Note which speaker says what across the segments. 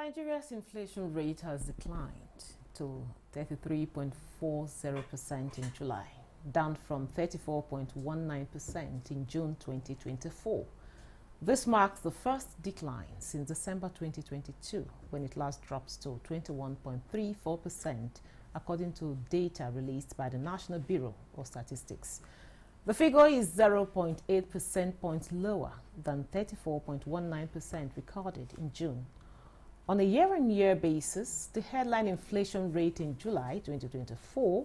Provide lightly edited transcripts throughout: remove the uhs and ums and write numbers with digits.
Speaker 1: Nigeria's inflation rate has declined to 33.40% in July, down from 34.19% in June 2024. This marks the first decline since December 2022, when it last dropped to 21.34%, according to data released by the National Bureau of Statistics. The figure is 0.8 percentage points lower than 34.19% recorded in June. On a year-on-year basis, the headline inflation rate in July 2024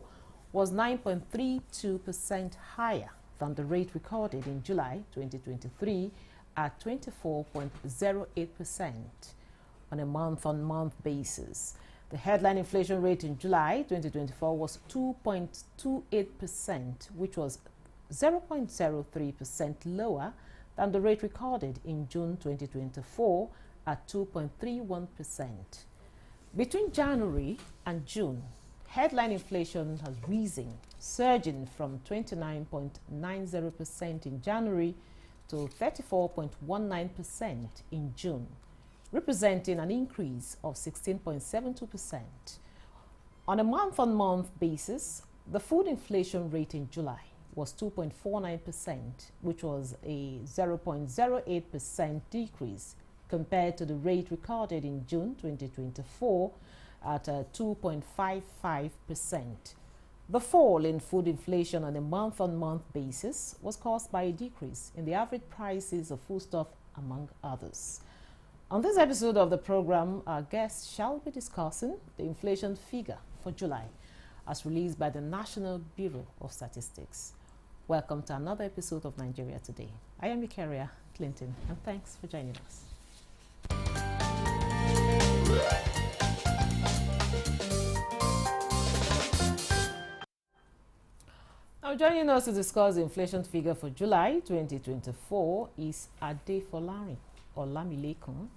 Speaker 1: was 9.32% higher than the rate recorded in July 2023 at 24.08%. On a month-on-month basis, the headline inflation rate in July 2024 was 2.28%, which was 0.03% lower than the rate recorded in June 2024 at 2.31%. Between January and June, headline inflation has risen, surging from 29.90% in January to 34.19% in June, representing an increase of 16.72%. On a month-on-month basis, the food inflation rate in July was 2.49%, which was a 0.08% decrease compared to the rate recorded in June 2024 at 2.55%. The fall in food inflation on a month-on-month basis was caused by a decrease in the average prices of foodstuff, among others. On this episode of the program, our guests shall be discussing the inflation figure for July, as released by the National Bureau of Statistics. Welcome to another episode of Nigeria Today. I am your carrier, Clinton, and thanks for joining us. Now, joining us to discuss the inflation figure for July 2024 is Adefolarin Olamilekan.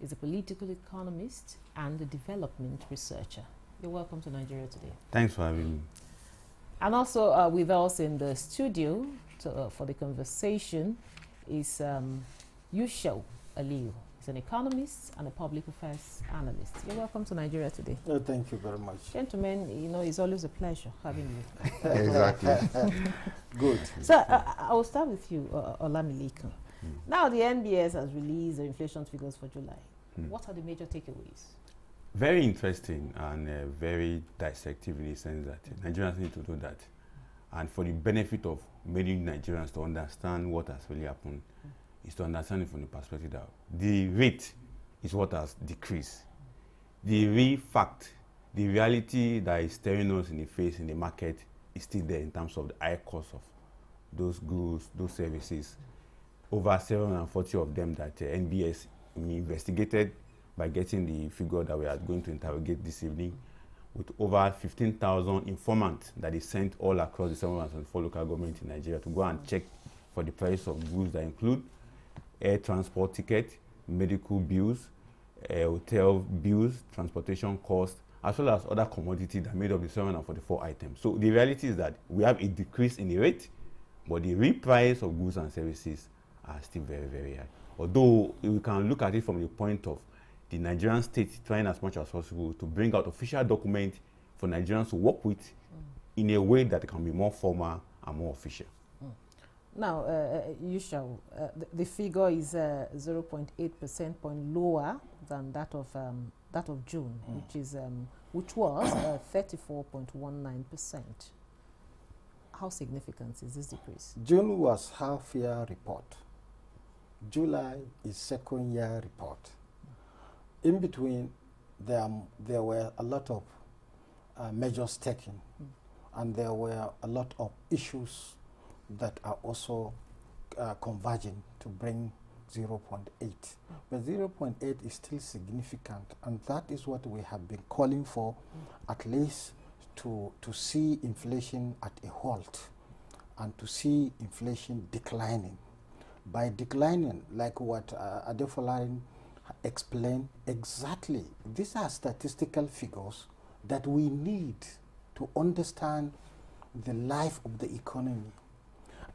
Speaker 1: He's a political economist and a development researcher. You're welcome to Nigeria Today.
Speaker 2: Thanks for having me.
Speaker 1: And also with us in the studio for the conversation is Yushau Aliyu. He's an economist and a public affairs analyst. You're welcome to Nigeria Today.
Speaker 3: Oh, thank you very much.
Speaker 1: Gentlemen, you know, it's always a pleasure having you.
Speaker 2: Exactly.
Speaker 3: Good.
Speaker 1: So I will start with you, Olamilekan. Now the NBS has released the inflation figures for July. What are the major takeaways?
Speaker 2: Very interesting and very dissective in the sense that Nigerians need to do that. And for the benefit of many Nigerians to understand what has really happened, is to understand it from the perspective that the rate is what has decreased. The real fact, the reality that is staring us in the face in the market is still there in terms of the high cost of those goods, those services. Over 740 of them that NBS investigated by getting the figure that we are going to interrogate this evening, with over 15,000 informants that is sent all across the 704 local governments in Nigeria to go and check for the price of goods that include air transport ticket, medical bills, hotel bills, transportation costs, as well as other commodities that made up the 744 items. So the reality is that we have a decrease in the rate, but the real price of goods and services are still very, very high. Although we can look at it from the point of the Nigerian state trying as much as possible to bring out official documents for Nigerians to work with in a way that can be more formal and more official.
Speaker 1: Now, the figure is 0.8 percentage point lower than that of June, which was 34.19%. How significant is this decrease?
Speaker 3: June was half-year report. July is second-year report. In between, there were a lot of measures taken, and there were a lot of issues that are also converging to bring 0.8. But 0.8 is still significant, and that is what we have been calling for, at least to see inflation at a halt and to see inflation declining. By declining, like what Adefolarin explained, exactly, these are statistical figures that we need to understand the life of the economy.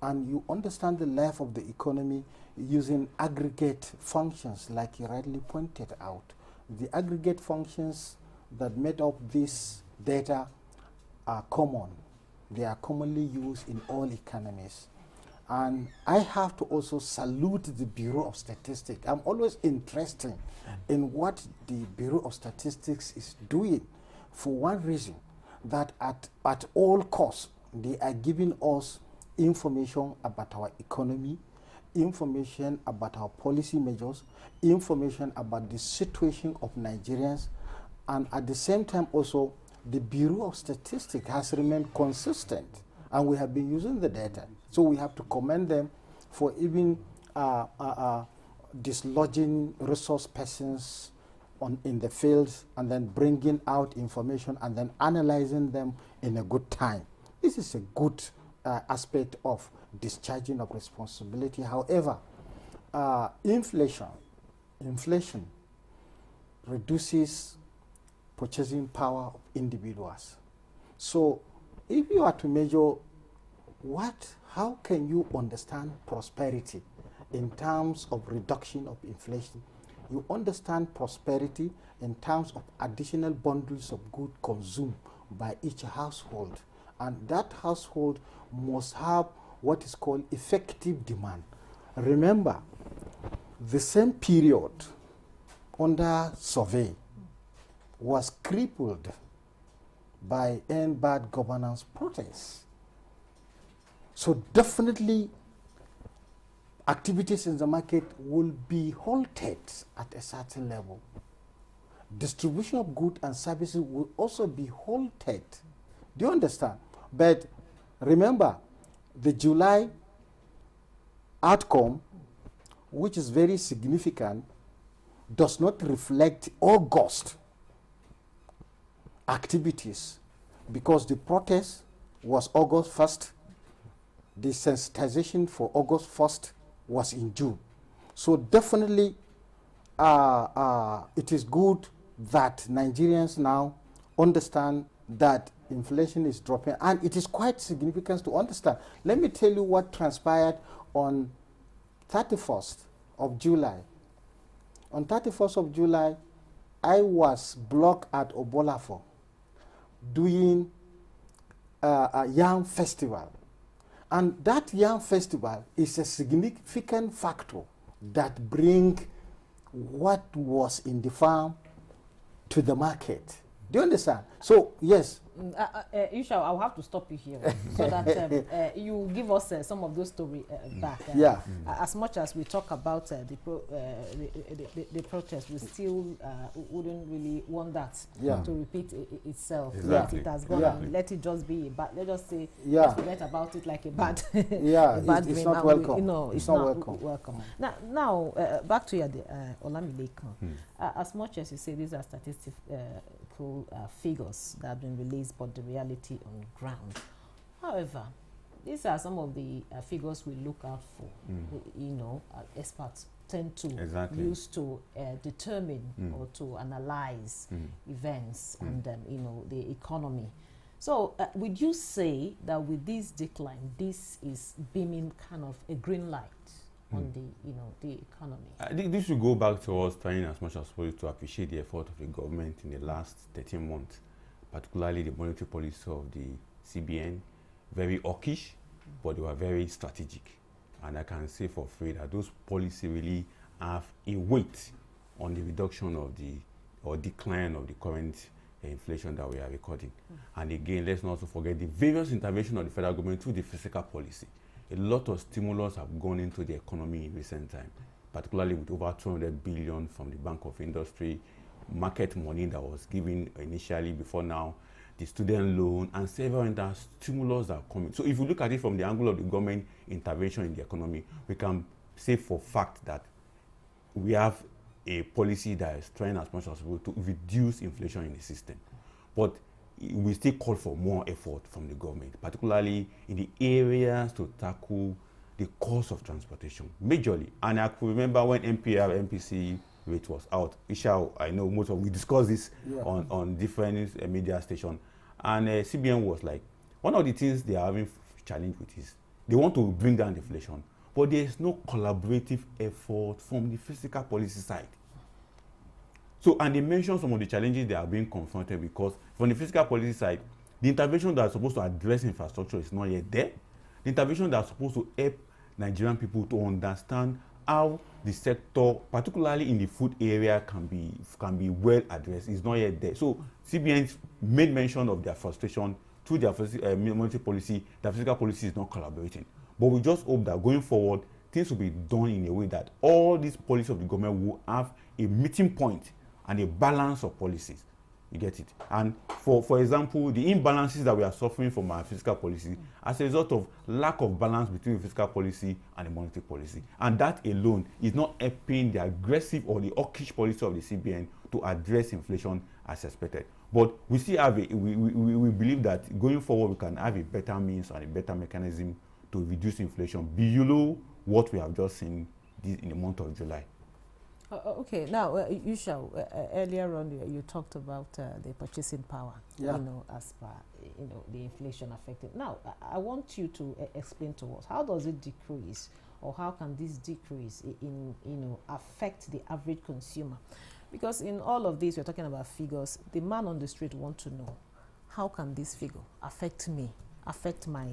Speaker 3: And you understand the life of the economy using aggregate functions, like you rightly pointed out. the aggregate functions that made up this data are common. They are commonly used in all economies. And I have to also salute the Bureau of Statistics. I'm always interested in what the Bureau of Statistics is doing, for one reason, that at all costs, they are giving us information about our economy, information about our policy measures, information about the situation of Nigerians, and at the same time also, the Bureau of Statistics has remained consistent, and we have been using the data. So we have to commend them for even dislodging resource persons in the fields and then bringing out information and then analyzing them in a good time. This is a good aspect of discharging of responsibility. However, inflation reduces purchasing power of individuals. So if you are to measure how can you understand prosperity in terms of reduction of inflation? You understand prosperity in terms of additional bundles of goods consumed by each household. And that household must have what is called effective demand. Remember, the same period under survey was crippled by end bad governance protests. So definitely activities in the market will be halted at a certain level. Distribution of goods and services will also be halted. Do you understand? But remember, the July outcome, which is very significant, does not reflect August activities, because the protest was August 1st, the sensitization for August 1st was in June. So definitely it is good that Nigerians now understand that inflation is dropping, and it is quite significant to understand. Let me tell you what transpired on 31st of July. On 31st of July, I was blocked at Obolafo doing a yam festival. And that yam festival is a significant factor that bring what was in the farm to the market. Do you understand? So, yes.
Speaker 1: Isha, I'll have to stop you here so that you give us some of those stories back.
Speaker 3: Yeah.
Speaker 1: As much as we talk about the protest, we still wouldn't really want that to repeat itself.
Speaker 2: Exactly.
Speaker 1: Let it has gone and let it just be a bad, let us say, forget about it like a bad,
Speaker 3: a bad
Speaker 1: dream.
Speaker 3: It's not welcome.
Speaker 1: It's not welcome. Now, back to Olamilekan. As much as you say these are statistical figures that have been released, but the reality on ground. However, these are some of the figures we look out for. Experts tend to use to determine or to analyze events and the economy. So would you say that with this decline, this is beaming kind of a green light on the economy?
Speaker 2: I think this should go back to us trying as much as possible to appreciate the effort of the government in the last 13 months, particularly the monetary policy of the CBN. Very hawkish, but they were very strategic. And I can say for free that those policies really have a weight on the reduction of or decline of the current inflation that we are recording. And again, let's not also forget the various interventions of the federal government through the fiscal policy. A lot of stimulus have gone into the economy in recent time, particularly with over 200 billion from the Bank of Industry, market money that was given initially before now, the student loan, and several other stimulus are coming. So if you look at it from the angle of the government intervention in the economy, we can say for fact that we have a policy that is trying as much as possible to reduce inflation in the system. But we still call for more effort from the government, particularly in the areas to tackle the cost of transportation, majorly. And I could remember when MPC rate was out. Isha, I know we discussed this on different media stations. And CBN was like, one of the things they are having challenge with is they want to bring down inflation, but there is no collaborative effort from the fiscal policy side. So, and they mentioned some of the challenges they are being confronted, because from the fiscal policy side, the intervention that is supposed to address infrastructure is not yet there. The intervention that is supposed to help Nigerian people to understand how the sector, particularly in the food area, can be well addressed is not yet there. So CBN made mention of their frustration through their monetary policy. Their fiscal policy is not collaborating. But we just hope that going forward, things will be done in a way that all these policies of the government will have a meeting point and a balance of policies. You get it? And for example, the imbalances that we are suffering from our fiscal policy as a result of lack of balance between the fiscal policy and the monetary policy. And that alone is not helping the aggressive or the hawkish policy of the CBN to address inflation as expected. But we still have we believe that going forward we can have a better means and a better mechanism to reduce inflation below what we have just seen in the month of July.
Speaker 1: Okay, now earlier on you talked about the purchasing power, as per the inflation affected. Now I want you to explain to us, how does it decrease, or how can this decrease affect the average consumer? Because in all of this we're talking about figures. The man on the street wants to know, how can this figure affect me, affect my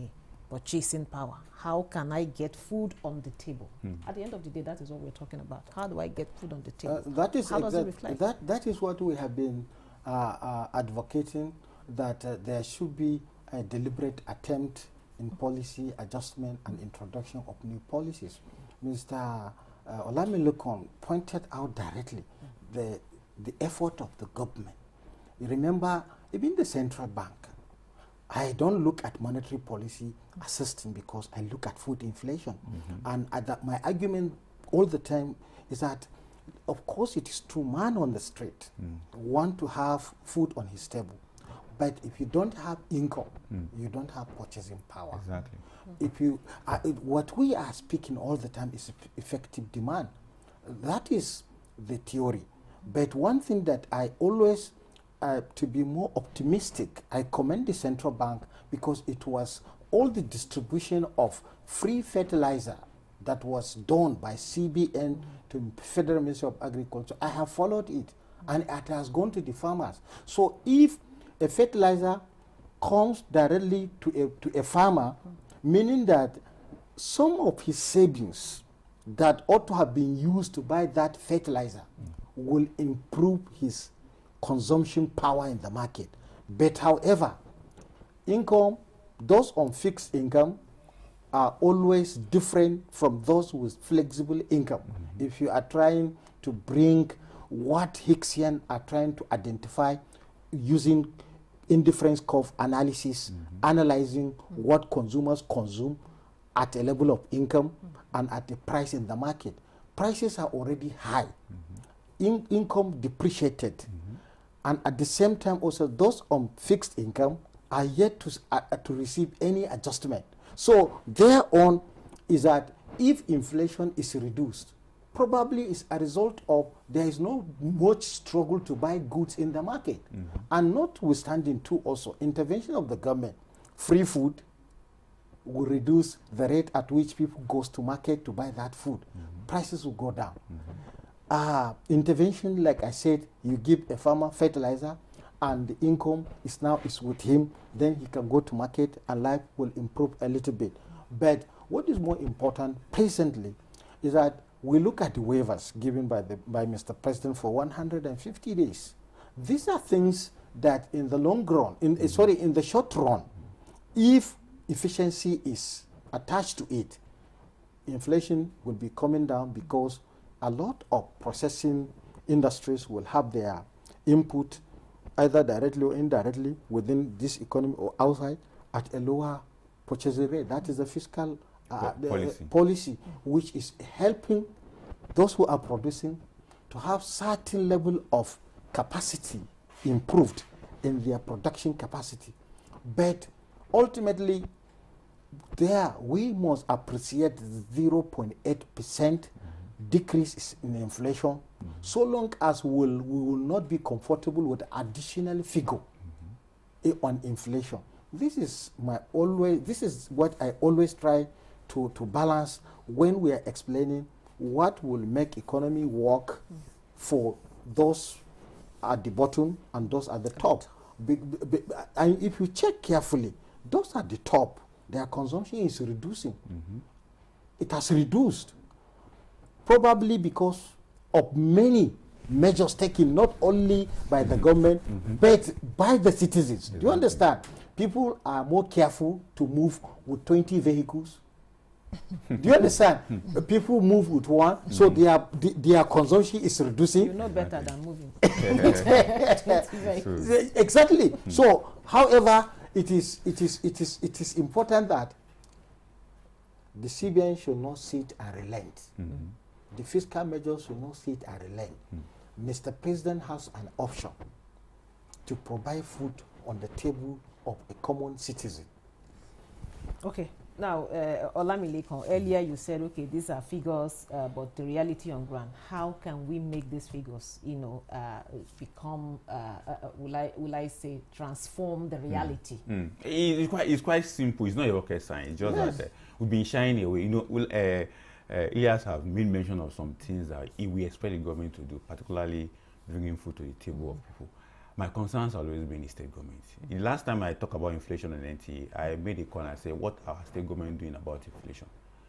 Speaker 1: purchasing power? How can I get food on the table? At the end of the day, that is what we're talking about. How do I get food on the table? How does it reflect?
Speaker 3: That is what we have been advocating, that there should be a deliberate attempt in policy adjustment and introduction of new policies. Mr. Olamilekon pointed out directly the effort of the government. You remember, even the central bank, I don't look at monetary policy assisting because I look at food inflation. And my argument all the time is that, of course, it is true, man on the street want to have food on his table. But if you don't have income, you don't have purchasing power.
Speaker 2: Exactly.
Speaker 3: If you, what we are speaking all the time is effective demand. That is the theory. But one thing that I always to be more optimistic, I commend the central bank, because it was all the distribution of free fertilizer that was done by CBN to Federal Ministry of Agriculture. I have followed it, and it has gone to the farmers. So if a fertilizer comes directly to a farmer, meaning that some of his savings that ought to have been used to buy that fertilizer will improve his consumption power in the market. But however, income, those on fixed income are always different from those with flexible income. If you are trying to bring what Hixian are trying to identify using indifference curve analysis, analyzing what consumers consume at a level of income and at the price in the market, prices are already high. Income depreciated. And at the same time also, those on fixed income are yet to receive any adjustment. So thereon is that if inflation is reduced, probably is a result of there is no much struggle to buy goods in the market. And notwithstanding too also, intervention of the government, free food will reduce the rate at which people goes to market to buy that food. Prices will go down. Intervention, like I said, you give a farmer fertilizer and the income is with him, then he can go to market and life will improve a little bit. But what is more important presently is that we look at the waivers given by Mr. President for 150 days. These are things that in the long run, in the short run, if efficiency is attached to it, inflation will be coming down, because a lot of processing industries will have their input either directly or indirectly within this economy or outside at a lower purchasing rate. That is the fiscal policy, which is helping those who are producing to have certain level of capacity improved in their production capacity. But ultimately, there we must appreciate the 0.8% decrease in inflation, so long as we will not be comfortable with additional figure on inflation. This is what I always try to balance when we are explaining what will make economy work for those at the bottom and those at the top. And if you check carefully, those at the top, their consumption is reducing. It has reduced, probably because of many measures taken not only by the government, but by the citizens. Do you understand? People are more careful to move with 20 vehicles. Do you understand? People move with one, so their consumption is reducing.
Speaker 1: You know better than moving.
Speaker 3: Exactly. So, however, it is important that the CBN should not sit and relent. The fiscal measures should not sit and relent. Mr. President has an option to provide food on the table of a common citizen.
Speaker 1: Okay. Now, Olamilekan, earlier you said, okay, these are figures, but the reality on ground. How can we make these figures, become, will I say, transform the reality?
Speaker 2: It's quite simple. It's not a rocket science. It's just that we've been shying away. Elias have made mention of some things that we expect the government to do, particularly bringing food to the table of people. My concerns have always been the state government. The last time I talked about inflation on NTA, I made a call and I said, what are state government doing about inflation?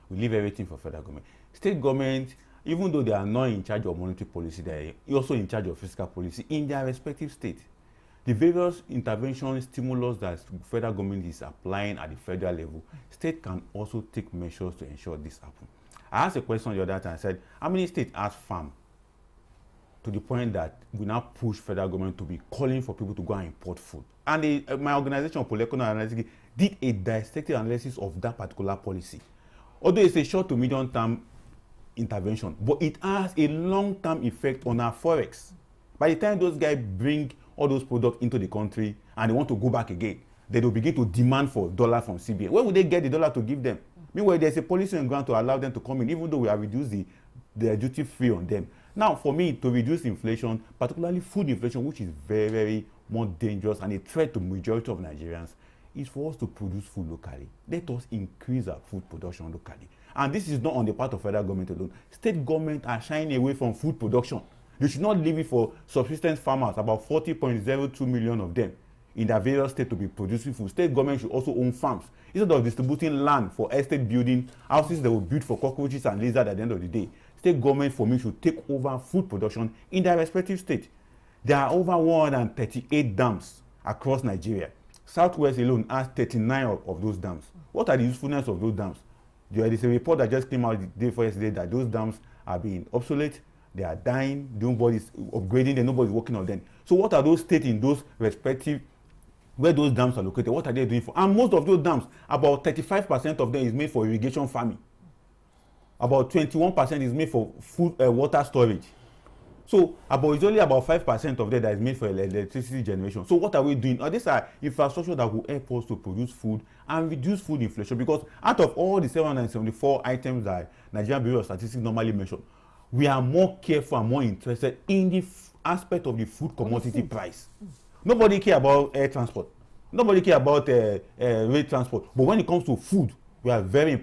Speaker 2: We leave everything for federal government. State government, even though they are not in charge of monetary policy, they are also in charge of fiscal policy in their respective state. The various intervention stimulus that federal government is applying at the federal level, state can also take measures to ensure this happens. I asked a question the other time, I said, how many states have farm? To the point that we now push federal government to be calling for people to go and import food. And my organization, Poleko Analytics, did a dissected analysis of that particular policy. Although it's a short to medium term intervention, but it has a long-term effect on our forex. By the time those guys bring all those products into the country and they want to go back again, they will begin to demand for dollar from CBN. Where would they get the dollar to give them? Meanwhile, there's a policy on ground to allow them to come in, even though we have reduced the duty free on them. Now, for me, to reduce inflation, particularly food inflation, which is very, very more dangerous and a threat to the majority of Nigerians, is for us to produce food locally. Let us increase our food production locally. And this is not on the part of federal government alone. State governments are shying away from food production. They should not leave it for subsistence farmers, about 40.02 million of them in their various states to be producing food. State government should also own farms. Instead of distributing land for estate building, houses that will build for cockroaches and lizards at the end of the day, state government for me should take over food production in their respective state. There are over 138 dams across Nigeria. Southwest alone has 39 of those dams. What are the usefulness of those dams? There is a report that just came out the day before yesterday that those dams are being obsolete, they are dying, nobody's upgrading them, nobody's working on them. So what are those states in those respective, where those dams are located, what are they doing for? And most of those dams, about 35% of them is made for irrigation farming. About 21% is made for food, water storage. So it's only about 5% of them that is made for electricity generation. So what are we doing? These are infrastructure that will help us to produce food and reduce food inflation, because out of all the 774 items that Nigerian Bureau of Statistics normally mention, we are more careful and more interested in the aspect of the food commodity price. Nobody care about air transport. Nobody care about rail transport. But when it comes to food, we are very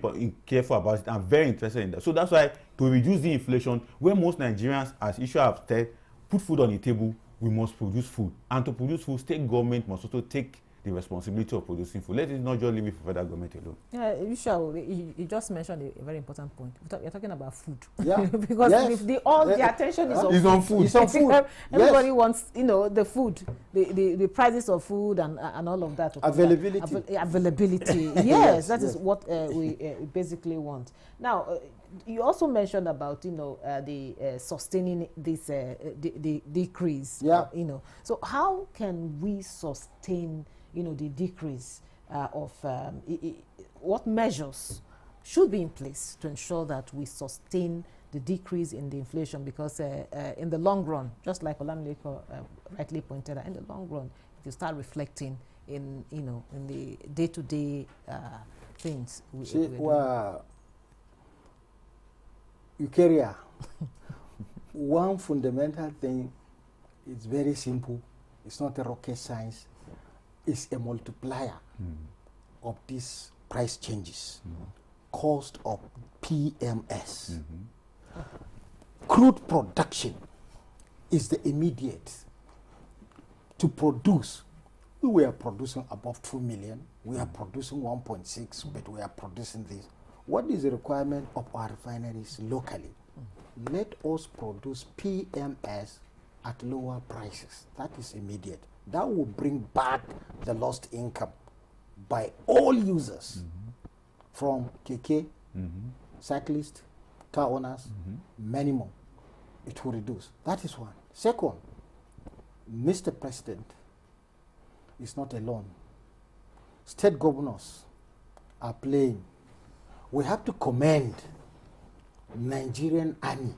Speaker 2: careful about it and very interested in that. So that's why, to reduce the inflation, where most Nigerians, as issue have said, put food on the table, we must produce food. And to produce food, state government must also take the responsibility of producing food. Let it not just leave it for federal government alone. Yeah,
Speaker 1: you just mentioned a very important point. You're talking about food.
Speaker 3: Yeah.
Speaker 1: Because if all the attention is
Speaker 2: on food.
Speaker 3: It's on food.
Speaker 1: Everybody wants, the food, the prices of food and all of that.
Speaker 3: Availability.
Speaker 1: Availability. Yes, that is what we basically want. Now, you also mentioned about the sustaining this the decrease.
Speaker 3: Yeah.
Speaker 1: So how can we sustain the decrease of what measures should be in place to ensure that we sustain the decrease in the inflation? Because in the long run, just like Olamilekan rightly pointed out, in the long run, if you start reflecting in the day-to-day things.
Speaker 3: Eukarya, one fundamental thing is very simple. It's not a rocket science. It's a multiplier of these price changes, cost of PMS. Crude production is the immediate to produce. We were producing above 2 million. We are producing 1.6, but we are producing this. What is the requirement of our refineries locally? Let us produce PMS at lower prices. That is immediate. That will bring back the lost income by all users, from KK, cyclists, car owners, many more. It will reduce. That is one. Second, Mr. President is not alone. State governors are playing. We have to commend Nigerian army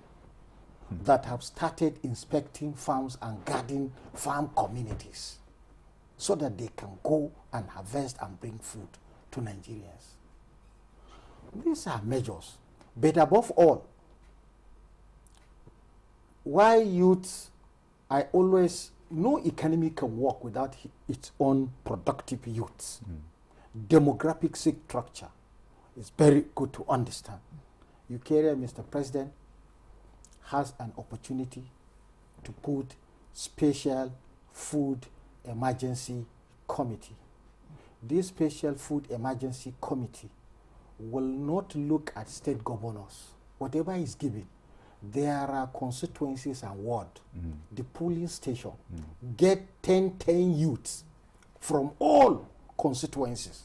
Speaker 3: that have started inspecting farms and guarding farm communities so that they can go and harvest and bring food to Nigerians. These are measures. But above all, why youth, I always, no economy can work without its own productive youths. Demographic structure is very good to understand. Eukarya, Mr. President, has an opportunity to put special food emergency committee. This special food emergency committee will not look at state governors. Whatever is given, there are constituencies and ward. The polling station get 10 youths from all constituencies.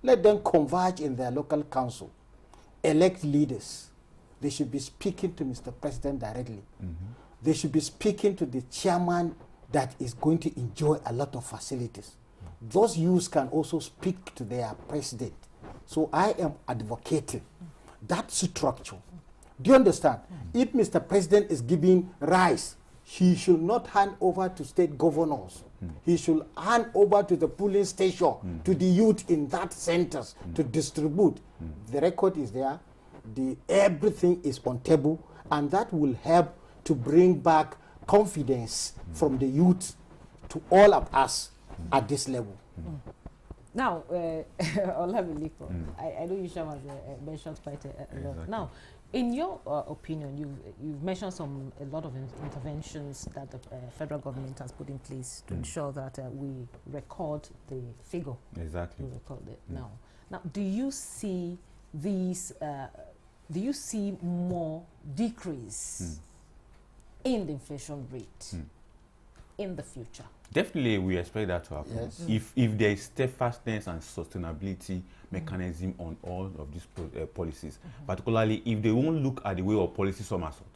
Speaker 3: Let them converge in their local council, elect leaders. They should be speaking to Mr. President directly. They should be speaking to the chairman that is going to enjoy a lot of facilities. Those youths can also speak to their president. So I am advocating that structure. Do you understand? If Mr. President is giving rice, he should not hand over to state governors. He should hand over to the polling station, to the youth in that centers to distribute. The record is there. Everything is on table, and that will help to bring back confidence from the youth to all of us at this level.
Speaker 1: Now, Olamiliko, I know you have mentioned quite a lot.
Speaker 2: Exactly.
Speaker 1: Now, in your opinion, you've mentioned a lot of interventions that the federal government has put in place to ensure that we record the figure.
Speaker 2: Exactly.
Speaker 1: We record it now. Now, do you see these? Do you see more decrease in the inflation rate in the future?
Speaker 2: Definitely, we expect that to happen. Yes. If there is steadfastness and sustainability mechanism on all of these policies, particularly if they won't look at the way of policy somersault,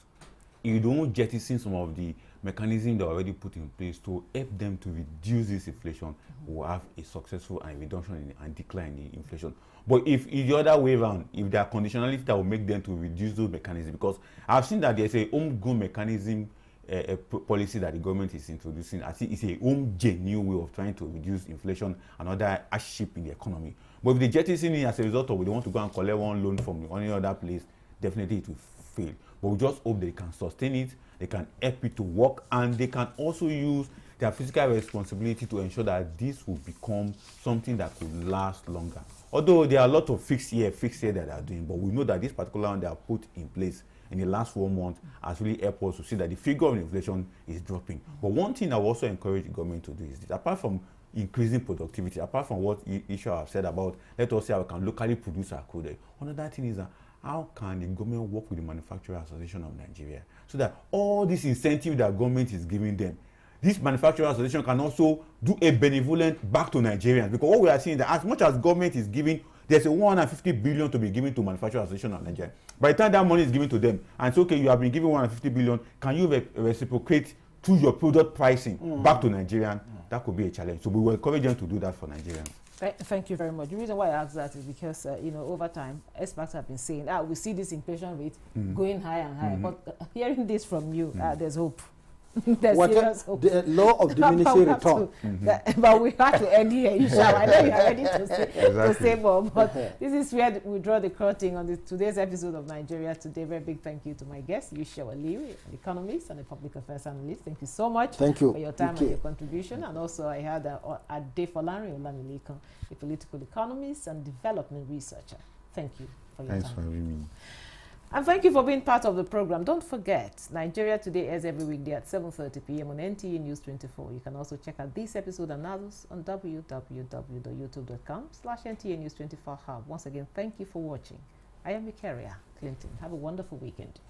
Speaker 2: if they don't jettison some of the mechanisms that are already put in place to help them to reduce this inflation, we'll have a successful and reduction and decline in inflation. But if the other way around, if there are conditionalities that will make them to reduce those mechanisms, because I've seen that there's a homegrown mechanism policy that the government is introducing. I think it's a genuine way of trying to reduce inflation and other hardship in the economy. But if they jettison it as a result of they want to go and collect one loan from any other place, definitely it will fail. But we just hope they can sustain it, they can help it to work, and they can also use their physical responsibility to ensure that this will become something that could last longer. Although there are a lot of fixed year that they are doing, but we know that this particular one they are put in place in the last 4 months has really helped us to see that the figure of inflation is dropping. But one thing I will also encourage the government to do is this: apart from increasing productivity, apart from what Isha have said about let us see how we can locally produce our crude, another thing is that how can the government work with the Manufacturer Association of Nigeria so that all this incentive that government is giving them, this Manufacturer Association can also do a benevolent back to Nigerians? Because what we are seeing is that as much as government is giving, there's a 150 billion to be given to Manufacturer Association of Nigeria. By the time that money is given to them, and it's okay, you have been given 150 billion, can you reciprocate through your product pricing back to Nigerian? That could be a challenge. So we will encourage them to do that for Nigerians.
Speaker 1: Thank you very much. The reason why I ask that is because, over time, experts have been saying, we see this inflation rate going higher and higher. But hearing this from you, there's hope. There's serious hope.
Speaker 3: The law of diminishing return.
Speaker 1: But we have to end here, Isha. I know you are ready to say more. But this is where we draw the curtain on today's episode of Nigeria Today. Very big thank you to my guest, Isha Waliwi, an economist and a public affairs analyst. Thank you so much for your time and your contribution. And also I had Adefolari Olamiliko, a political economist and development researcher. Thank you for your time.
Speaker 2: Thanks for having me.
Speaker 1: And thank you for being part of the program. Don't forget, Nigeria Today airs every weekday at 7:30 p.m. on Nta News24. You can also check out this episode and others on www.youtube.com/NTA News24 Hub. Once again, thank you for watching. I am Victoria Clinton. Have a wonderful weekend.